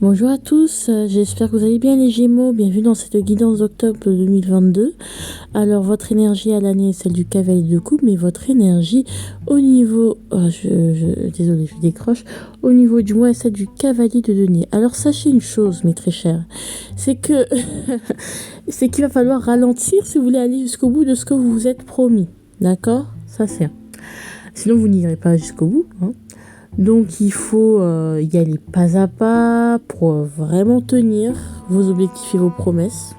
Bonjour à tous, j'espère que vous allez bien les Gémeaux, bienvenue dans cette guidance d'octobre 2022. Alors votre énergie à l'année est celle du cavalier de coupe, mais votre énergie au niveau, désolé je décroche, au niveau du mois est celle du cavalier de denier. Alors sachez une chose mes très chers, c'est que c'est qu'il va falloir ralentir si vous voulez aller jusqu'au bout de ce que vous vous êtes promis, d'accord? Ça c'est un. Sinon vous n'irez pas jusqu'au bout, hein. Donc il faut y aller pas à pas pour vraiment tenir vos objectifs et vos promesses.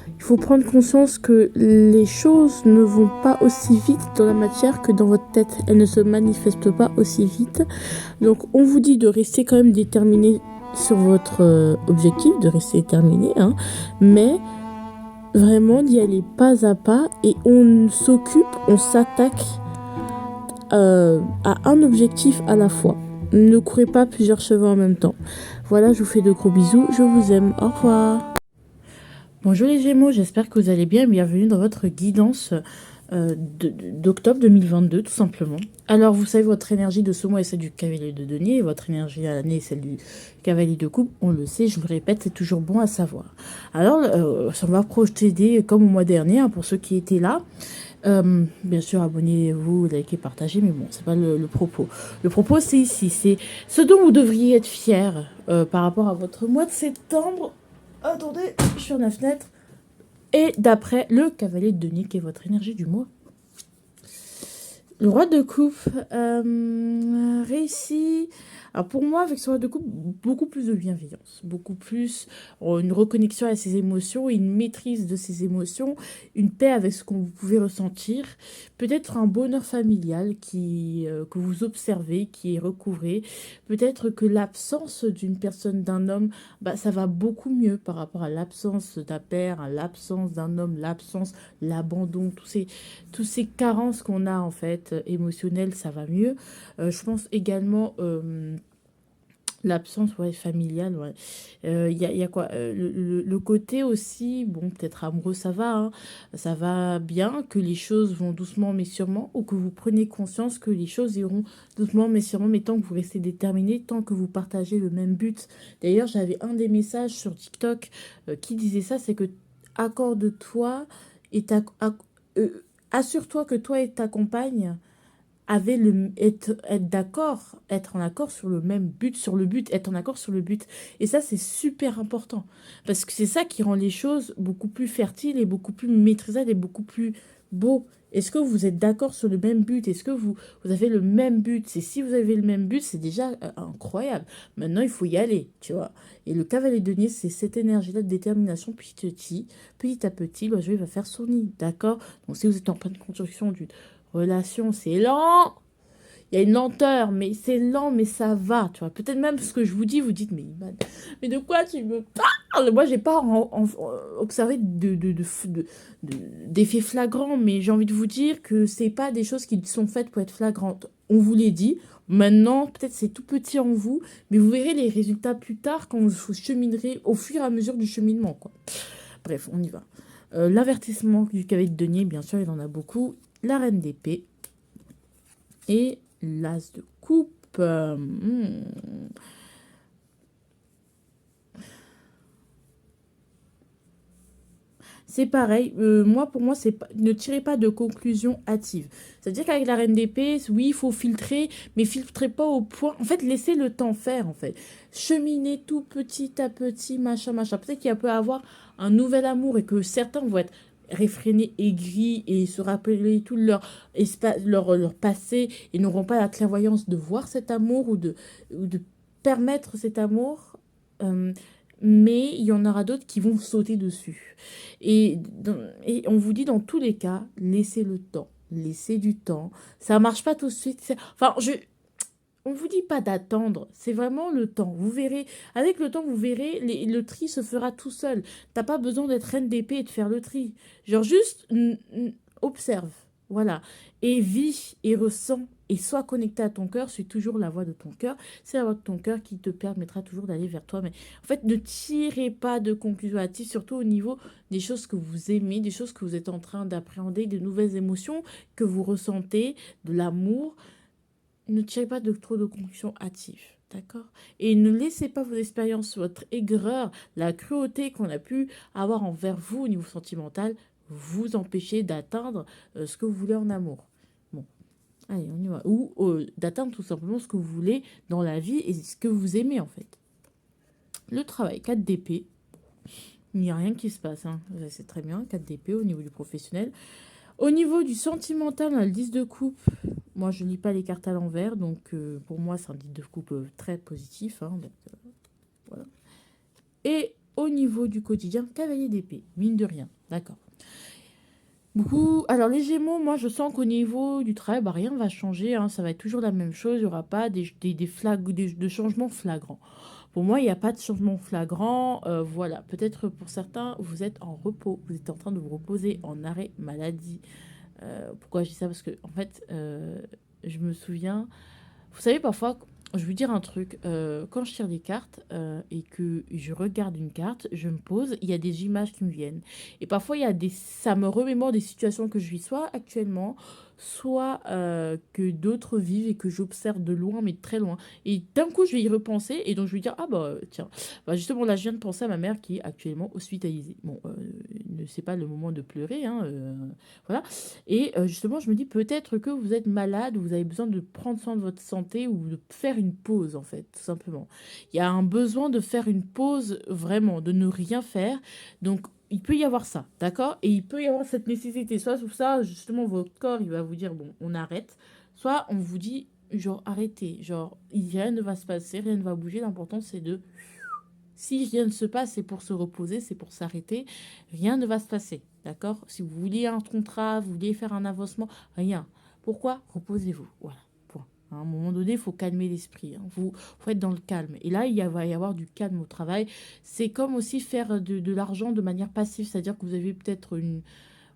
Il faut prendre conscience que les choses ne vont pas aussi vite dans la matière que dans votre tête. Elles ne se manifestent pas aussi vite. Donc on vous dit de rester quand même déterminé sur votre objectif, de rester déterminé, hein, mais vraiment d'y aller pas à pas et on s'occupe, on s'attaque à un objectif à la fois. Ne courez pas plusieurs chevaux en même temps. Voilà, je vous fais de gros bisous, je vous aime, au revoir. Bonjour les Gémeaux, j'espère que vous allez bien. Bienvenue dans votre guidance d'octobre 2022, tout simplement. Alors, vous savez, votre énergie de ce mois est celle du cavalier de denier, et votre énergie à l'année est celle du cavalier de coupe. On le sait, je vous le répète, c'est toujours bon à savoir. Alors, ça va procéder comme au mois dernier, hein, pour ceux qui étaient là. Bien sûr, abonnez-vous, likez, partagez, mais bon, c'est pas le propos. Le propos, c'est ici, c'est ce dont vous devriez être fier par rapport à votre mois de septembre. Attendez, je suis à la fenêtre. Et d'après le cavalier de denier, qui est votre énergie du mois. Le roi de coupe réussit. Alors pour moi, avec ce roi de coupe, beaucoup plus de bienveillance, beaucoup plus une reconnexion à ses émotions, une maîtrise de ses émotions, une paix avec ce que vous pouvez ressentir, peut-être un bonheur familial que vous observez, qui est recouvré, peut-être que l'absence d'une personne, d'un homme, ça va beaucoup mieux par rapport à l'absence d'un père, à l'absence d'un homme, l'absence, l'abandon, tous ces carences qu'on a en fait émotionnelles, ça va mieux. Je pense également l'absence familiale. Ouais. Y a quoi le côté aussi, bon, peut-être amoureux, ça va, hein, ça va bien, que les choses vont doucement mais sûrement, ou que vous prenez conscience que les choses iront doucement mais sûrement, mais tant que vous restez déterminé, tant que vous partagez le même but. D'ailleurs, j'avais un des messages sur TikTok qui disait ça, c'est que accorde-toi et assure-toi que toi et ta compagne avez être d'accord, être en accord sur le même but, sur le but, être en accord sur le but. Et ça, c'est super important. Parce que c'est ça qui rend les choses beaucoup plus fertiles et beaucoup plus maîtrisables et beaucoup plus beaux. Est-ce que vous êtes d'accord sur le même but? Est-ce que vous avez le même but? C'est si vous avez le même but, c'est déjà incroyable. Maintenant, il faut y aller, tu vois. Et le cavalier de denier, c'est cette énergie-là de détermination petit à petit, l'oiseau va faire son nid, d'accord? Donc, si vous êtes en pleine construction d'une relation, c'est lent. Il y a une lenteur, mais c'est lent, mais ça va, tu vois. Peut-être même ce que je vous dis, vous dites, mais de quoi tu me parles? Moi, j'ai pas observé d'effets flagrants, mais j'ai envie de vous dire que c'est pas des choses qui sont faites pour être flagrantes. On vous les dit. Maintenant, peut-être c'est tout petit en vous, mais vous verrez les résultats plus tard quand vous cheminerez au fur et à mesure du cheminement, quoi. Bref, on y va. L'avertissement du cavalier de denier, bien sûr, il en a beaucoup. La reine d'épée et l'as de coupe. C'est pareil, moi pour moi, ne tirez pas de conclusion hâtive. C'est-à-dire qu'avec la reine d'épée, oui, il faut filtrer, mais filtrez pas au point. En fait, laissez le temps faire, en fait. Cheminez tout petit à petit, machin, machin. Peut-être qu'il peut y avoir un nouvel amour et que certains vont être réfrénés, aigris et se rappeler tout leur passé et n'auront pas la clairvoyance de voir cet amour ou de permettre cet amour. Mais il y en aura d'autres qui vont sauter dessus. Et on vous dit dans tous les cas, laissez le temps, laissez du temps. Ça marche pas tout de suite. Enfin, on vous dit pas d'attendre, c'est vraiment le temps. Vous verrez, avec le temps, vous verrez, le tri se fera tout seul. T'as pas besoin d'être reine d'épée et de faire le tri. Genre juste observe, voilà, et vis et ressens et sois connecté à ton cœur. C'est toujours la voix de ton cœur. C'est la voix de ton cœur qui te permettra toujours d'aller vers toi. Mais en fait, ne tirez pas de conclusions hâtives, surtout au niveau des choses que vous aimez, des choses que vous êtes en train d'appréhender, de nouvelles émotions que vous ressentez, de l'amour. Ne tirez pas trop de conclusions hâtives. D'accord? Et ne laissez pas vos expériences, votre aigreur, la cruauté qu'on a pu avoir envers vous au niveau sentimental, vous empêcher d'atteindre ce que vous voulez en amour. Bon, allez, on y va. Ou d'atteindre tout simplement ce que vous voulez dans la vie et ce que vous aimez en fait. Le travail, 4 d'épée. Il n'y a rien qui se passe, hein. C'est très bien, 4 d'épée au niveau du professionnel. Au niveau du sentimental, on a le 10 de coupe. Moi, je lis pas les cartes à l'envers, donc pour moi, c'est un 10 de coupe très positif, hein, donc, voilà. Et au niveau du quotidien, cavalier d'épée, mine de rien, d'accord. Beaucoup. Alors, les Gémeaux, moi, je sens qu'au niveau du travail, bah, rien ne va changer, hein, ça va être toujours la même chose, il n'y aura pas de changements flagrants. Pour moi, il n'y a pas de changement flagrant. Voilà, peut-être pour certains, vous êtes en repos, vous êtes en train de vous reposer en arrêt maladie. Pourquoi je dis ça? Parce que, en fait, je me souviens, vous savez, parfois, je vais vous dire un truc. Quand je tire des cartes et que je regarde une carte, je me pose, il y a des images qui me viennent. Et parfois, ça me remémore des situations que je vis soit actuellement, soit que d'autres vivent et que j'observe de loin, mais de très loin. Et d'un coup, je vais y repenser et donc je vais dire, ah bah tiens, bah, justement, là, je viens de penser à ma mère qui est actuellement hospitalisée. Bon, c'est pas le moment de pleurer, hein, voilà. Et justement, je me dis peut-être que vous êtes malade, ou vous avez besoin de prendre soin de votre santé ou de faire une pause, en fait, tout simplement. Il y a un besoin de faire une pause, vraiment, de ne rien faire. Donc, il peut y avoir ça, d'accord? Et il peut y avoir cette nécessité. Soit sur ça, justement, votre corps, il va vous dire, bon, on arrête. Soit on vous dit, genre, arrêtez. Genre, rien ne va se passer, rien ne va bouger. L'important, c'est de... Si rien ne se passe, c'est pour se reposer, c'est pour s'arrêter. Rien ne va se passer. D'accord? Si vous vouliez un contrat, vous vouliez faire un avancement, rien. Pourquoi? Reposez-vous. Voilà. Point. À un moment donné, il faut calmer l'esprit, hein. Faut être dans le calme. Et là, va y avoir du calme au travail. C'est comme aussi faire de l'argent de manière passive. C'est-à-dire que vous avez peut-être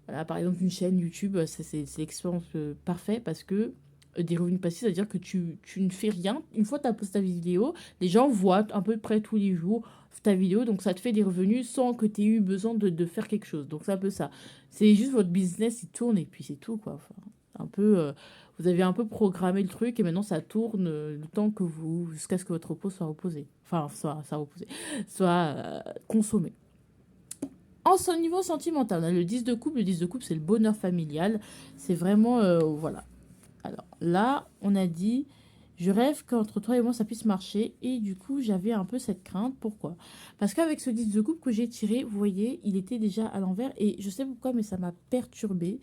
voilà, par exemple, une chaîne YouTube. C'est l'expérience parfaite parce que des revenus passifs, c'est-à-dire que tu ne fais rien. Une fois que tu as posté ta vidéo, les gens voient à peu près tous les jours ta vidéo, donc ça te fait des revenus sans que tu aies eu besoin de faire quelque chose. Donc c'est un peu ça. C'est juste votre business, il tourne et puis c'est tout, quoi. Enfin, un peu, vous avez un peu programmé le truc et maintenant ça tourne le temps que jusqu'à ce que votre repos soit reposé. Enfin, soit reposé, soit consommé. En son niveau sentimental, on a le 10 de coupe. Le 10 de coupe, c'est le bonheur familial. C'est vraiment, voilà. Alors là, on a dit, je rêve qu'entre toi et moi, ça puisse marcher. Et du coup, j'avais un peu cette crainte. Pourquoi? Parce qu'avec ce 10 de coupe que j'ai tiré, vous voyez, il était déjà à l'envers. Et je sais pourquoi, mais ça m'a perturbé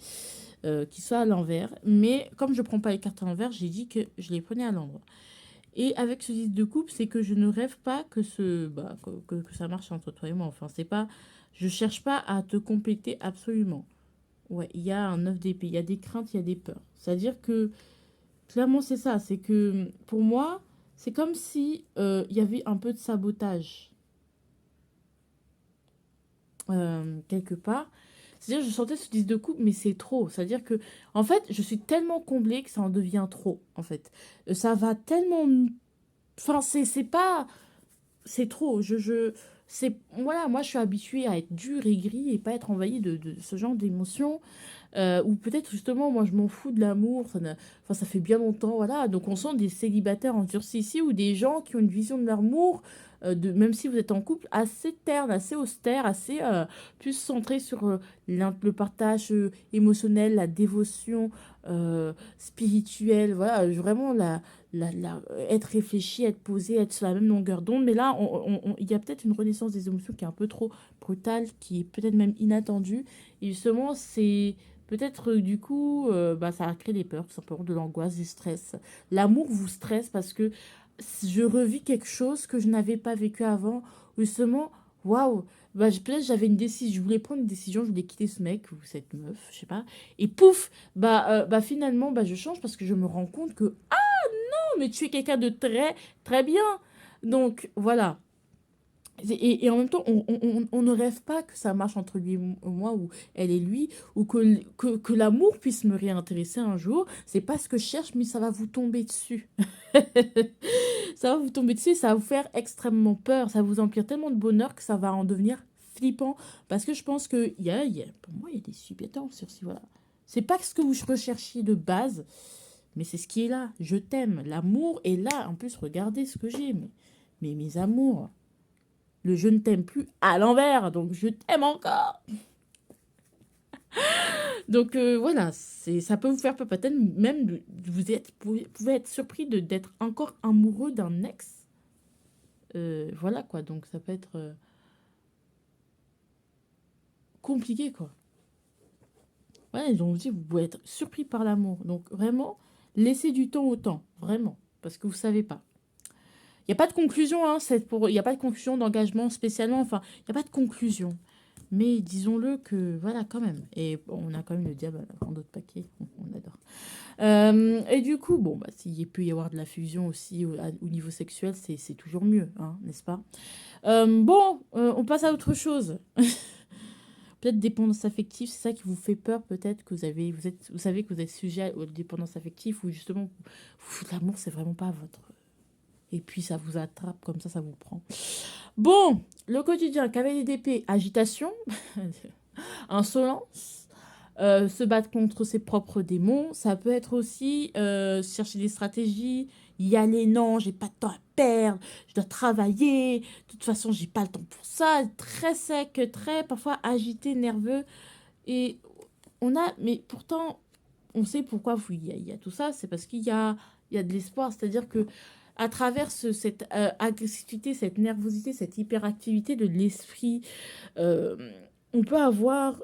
qu'il soit à l'envers. Mais comme je ne prends pas les cartes à l'envers, j'ai dit que je les prenais à l'endroit. Et avec ce 10 de coupe, c'est que je ne rêve pas que ça marche entre toi et moi. Enfin, c'est pas... Je cherche pas à te compléter absolument. Ouais, il y a un 9 d'épée, il y a des craintes, il y a des peurs. C'est-à-dire que clairement, c'est ça. C'est que pour moi, c'est comme si il y avait un peu de sabotage quelque part. C'est-à-dire, je sentais ce 10 de coupe, mais c'est trop. C'est-à-dire que, en fait, je suis tellement comblée que ça en devient trop, en fait. Ça va tellement... Enfin, c'est pas... C'est trop. Voilà, moi, je suis habituée à être dure et gris et pas être envahie de ce genre d'émotions. Ou peut-être justement, moi je m'en fous de l'amour, enfin, ça fait bien longtemps, voilà. Donc on sent des célibataires en sursis ici ou des gens qui ont une vision de l'amour, même si vous êtes en couple, assez terne, assez austère, assez plus centré sur le partage émotionnel, la dévotion spirituelle, voilà, vraiment être réfléchi, être posé, être sur la même longueur d'onde. Mais là, il y a peut-être une renaissance des émotions qui est un peu trop brutale, qui est peut-être même inattendue. Et justement, c'est peut-être du coup, bah, ça a créé des peurs, tout simplement, de l'angoisse, du stress. L'amour vous stresse parce que je revis quelque chose que je n'avais pas vécu avant. Justement, waouh, bah, peut-être j'avais une décision, je voulais prendre une décision, je voulais quitter ce mec ou cette meuf, je sais pas. Et pouf, bah finalement, bah, je change parce que je me rends compte que, ah non, mais tu es quelqu'un de très, très bien. Donc voilà. Et en même temps, on ne rêve pas que ça marche entre lui et moi, ou elle et lui, ou que l'amour puisse me réintéresser un jour. C'est pas ce que je cherche, mais ça va vous tomber dessus. Ça va vous tomber dessus, ça va vous faire extrêmement peur. Ça va vous emplir tellement de bonheur que ça va en devenir flippant. Parce que je pense que, pour moi, il y a des super sur si voilà. C'est pas ce que vous recherchiez de base, Mais c'est ce qui est là. Je t'aime. L'amour est là. En plus, regardez ce que j'ai. Mais mes amours. Le je ne t'aime plus à l'envers. Donc, je t'aime encore. Donc, voilà. Ça peut vous faire peut-être même. Vous pouvez être surpris d'être encore amoureux d'un ex. Voilà quoi. Donc, ça peut être compliqué quoi. Ouais, donc aussi, vous pouvez être surpris par l'amour. Donc, vraiment, laissez du temps au temps. Vraiment. Parce que vous savez pas. Il n'y a pas de conclusion, hein, il n'y a pas de conclusion d'engagement spécialement, enfin, il n'y a pas de conclusion. Mais disons-le que, voilà, quand même. Et bon, on a quand même le diable en d'autres paquets, on adore. Et du coup, bon, bah, s'il peut y avoir de la fusion aussi au niveau sexuel, c'est toujours mieux, hein, n'est-ce pas? Bon, on passe à autre chose. Peut-être dépendance affective, c'est ça qui vous fait peur, peut-être que vous savez que vous êtes sujet aux dépendances affectives, ou justement, l'amour, c'est vraiment pas votre... Et puis ça vous attrape, comme ça vous prend. Bon, le quotidien, cavalier d'épée, agitation, insolence, se battre contre ses propres démons. Ça peut être aussi chercher des stratégies, y aller, non, j'ai pas de temps à perdre, je dois travailler, de toute façon, j'ai pas le temps pour ça. Très sec, très parfois agité, nerveux. Et mais pourtant, on sait pourquoi il y a tout ça, c'est parce il y a de l'espoir. C'est-à-dire que à travers cette agressivité, cette nervosité, cette hyperactivité de l'esprit, euh, on peut avoir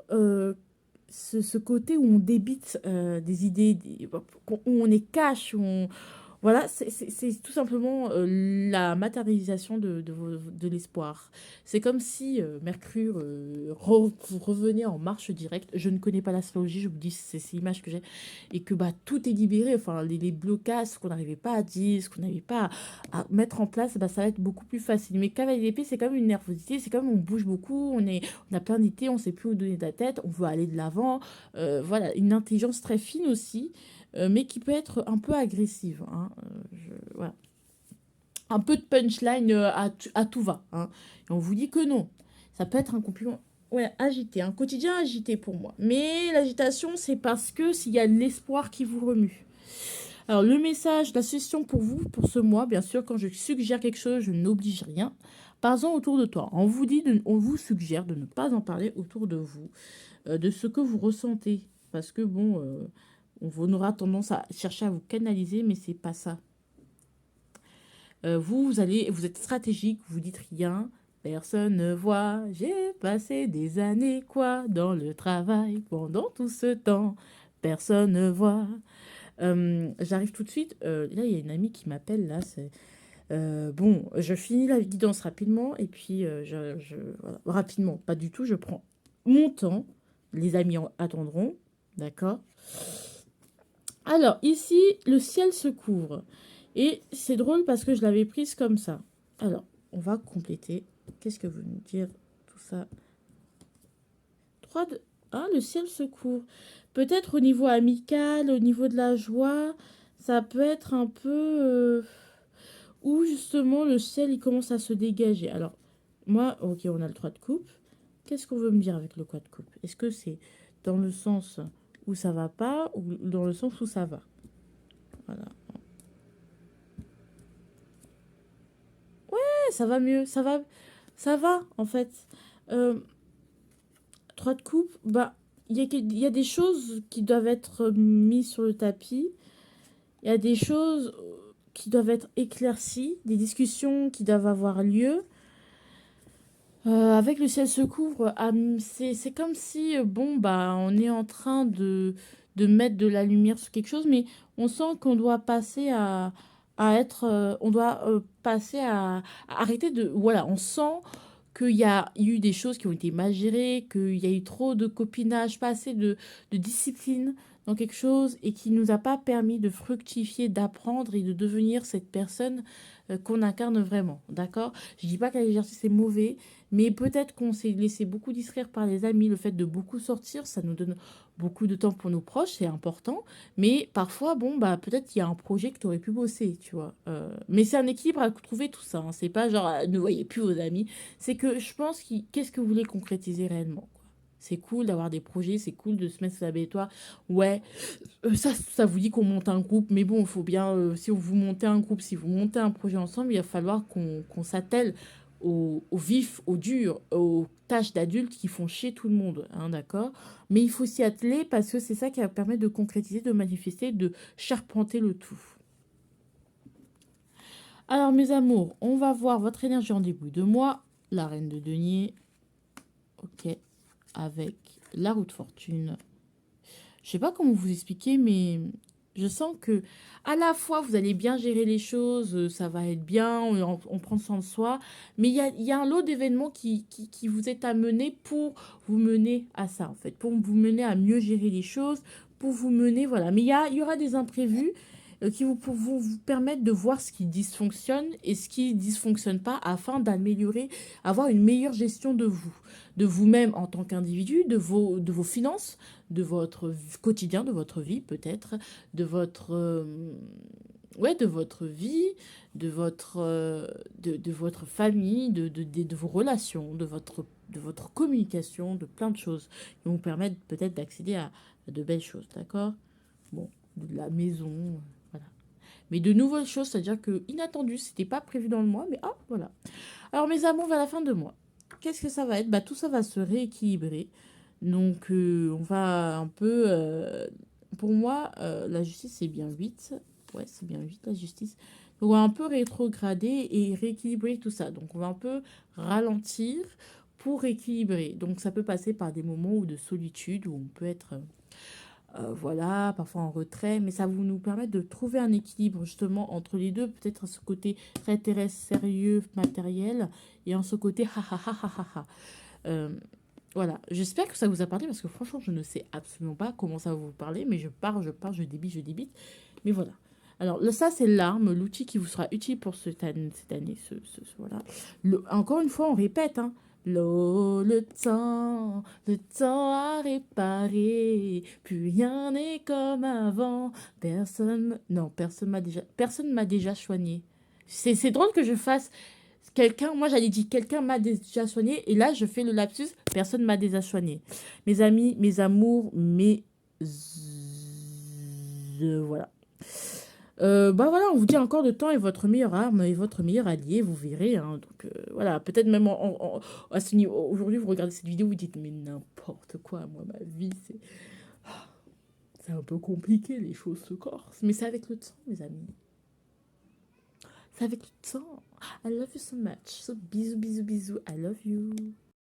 ce côté où on débite des idées, où on est cash, voilà, c'est tout simplement la matérialisation de l'espoir. C'est comme si Mercure revenait en marche directe. Je ne connais pas l'astrologie, je vous dis, c'est l'image que j'ai. Et que bah, tout est libéré. Enfin, les blocages, ce qu'on n'arrivait pas à dire, ce qu'on n'arrivait pas à mettre en place, bah, ça va être beaucoup plus facile. Mais cavalier d'épée, c'est comme une nervosité. C'est comme on bouge beaucoup, on a plein d'idées, on ne sait plus où donner de la tête, on veut aller de l'avant. Voilà, une intelligence très fine aussi mais qui peut être un peu agressive. Hein. Voilà. Un peu de punchline à tout va. Hein. Et on vous dit que non. Ça peut être un compliment ouais, agité, un quotidien agité pour moi. Mais l'agitation, c'est parce que s'il y a l'espoir qui vous remue. Alors, le message, la suggestion pour vous, pour ce mois, bien sûr, quand je suggère quelque chose, je n'oblige rien. Parlons autour de toi. On vous suggère de ne pas en parler autour de vous, de ce que vous ressentez. Parce que, bon, on aura tendance à chercher à vous canaliser, mais c'est pas ça. Vous êtes stratégique, vous dites rien, personne ne voit. J'ai passé des années, quoi, dans le travail pendant tout ce temps. Personne ne voit. J'arrive tout de suite. Là, il y a une amie qui m'appelle, là. Bon, je finis la guidance rapidement, et puis, voilà, rapidement, pas du tout, je prends mon temps. Les amis attendront, d'accord? Alors, ici, le ciel se couvre. Et c'est drôle parce que je l'avais prise comme ça. Alors, on va compléter. Qu'est-ce que veut nous dire tout ça? 3 de... Ah, le ciel se couvre. Peut-être au niveau amical, au niveau de la joie, ça peut être un peu... où justement le ciel, il commence à se dégager. Alors, moi, ok, on a le 3 de coupe. Qu'est-ce qu'on veut me dire avec le 3 de coupe? Est-ce que c'est dans le sens où ça va pas ou dans le sens où ça va? Voilà. Ça va mieux, ça va en fait. Euh, 3 de coupe, bah, il y a des choses qui doivent être mises sur le tapis. Il y a des choses qui doivent être éclaircies, des discussions qui doivent avoir lieu. Avec le ciel se couvre, c'est comme si, bon, bah, on est en train de mettre de la lumière sur quelque chose, mais on sent qu'on doit passer à être, on doit passer à arrêter de, voilà, on sent qu'il y a eu des choses qui ont été mal gérées, qu'il y a eu trop de copinage, pas assez de discipline dans quelque chose et qui nous a pas permis de fructifier, d'apprendre et de devenir cette personne qu'on incarne vraiment, d'accord? Je dis pas que l'exercice est mauvais, mais peut-être qu'on s'est laissé beaucoup distraire par les amis, le fait de beaucoup sortir, ça nous donne beaucoup de temps pour nos proches, c'est important. Mais parfois, bon, bah peut-être qu'il y a un projet que tu aurais pu bosser, tu vois. Mais c'est un équilibre à trouver tout ça. Hein. C'est pas genre, ne voyez plus vos amis. C'est que je pense, qu'est-ce que vous voulez concrétiser réellement, quoi. C'est cool d'avoir des projets, c'est cool de se mettre sur la baignoire. Ouais, ça vous dit qu'on monte un groupe, mais bon, il faut bien, si vous montez un groupe, si vous montez un projet ensemble, il va falloir qu'on s'attelle au vif, au dur, aux tâches d'adultes qui font chier tout le monde, hein, d'accord? Mais il faut s'y atteler parce que c'est ça qui va permettre de concrétiser, de manifester, de charpenter le tout. Alors, mes amours, on va voir votre énergie en début de mois. La reine de denier, ok, avec la roue de fortune. Je sais pas comment vous expliquer, mais je sens que à la fois vous allez bien gérer les choses, ça va être bien, on prend soin de soi, mais il y a un lot d'événements qui vous est amené pour vous mener à ça, en fait, pour vous mener à mieux gérer les choses, pour vous mener, voilà. Mais il y aura des imprévus qui vous permettre de voir ce qui dysfonctionne et ce qui dysfonctionne pas afin d'améliorer, avoir une meilleure gestion de vous-même en tant qu'individu, de vos finances, de votre quotidien, de votre vie peut-être, de votre ouais, de votre vie, de votre famille, de vos relations, de votre communication, de plein de choses qui vont vous permettre peut-être d'accéder à de belles choses, d'accord? Bon, de la maison, voilà. Mais de nouvelles choses, c'est-à-dire que inattendu, c'était pas prévu dans le mois, mais ah, voilà. Alors mes amours, vers la fin de mois, qu'est-ce que ça va être? Bah tout ça va se rééquilibrer. Donc on va un peu... pour moi, la justice, c'est bien 8. Ouais, c'est bien 8 la justice. Donc on va un peu rétrograder et rééquilibrer tout ça. Donc on va un peu ralentir pour rééquilibrer. Donc ça peut passer par des moments où de solitude, où on peut être... voilà, parfois en retrait, mais ça va nous permettre de trouver un équilibre justement entre les deux, peut-être ce côté très terrestre, sérieux, matériel, et en ce côté ha ha ha ha ha ha. Euh, voilà, j'espère que ça vous a parlé parce que franchement, je ne sais absolument pas comment ça va vous parler, mais je pars, je débite. Mais voilà. Alors, ça, c'est l'arme, l'outil qui vous sera utile pour cette année. Voilà. Encore une fois, on répète, hein. Le temps a réparé, plus rien n'est comme avant. Personne m'a déjà soigné. C'est drôle que je fasse quelqu'un, moi j'allais dire quelqu'un m'a déjà soigné, et là je fais le lapsus, personne m'a déjà soigné. Mes amis, mes amours, voilà. Bah voilà, on vous dit encore le temps est votre meilleure arme et votre meilleur allié, vous verrez, hein. Donc voilà, peut-être même à ce niveau, aujourd'hui vous regardez cette vidéo, vous dites mais n'importe quoi, moi ma vie c'est un peu compliqué, les choses se corsent, mais c'est avec le temps, mes amis. C'est avec le temps. I love you so much. So bisous, bisous, bisous. I love you.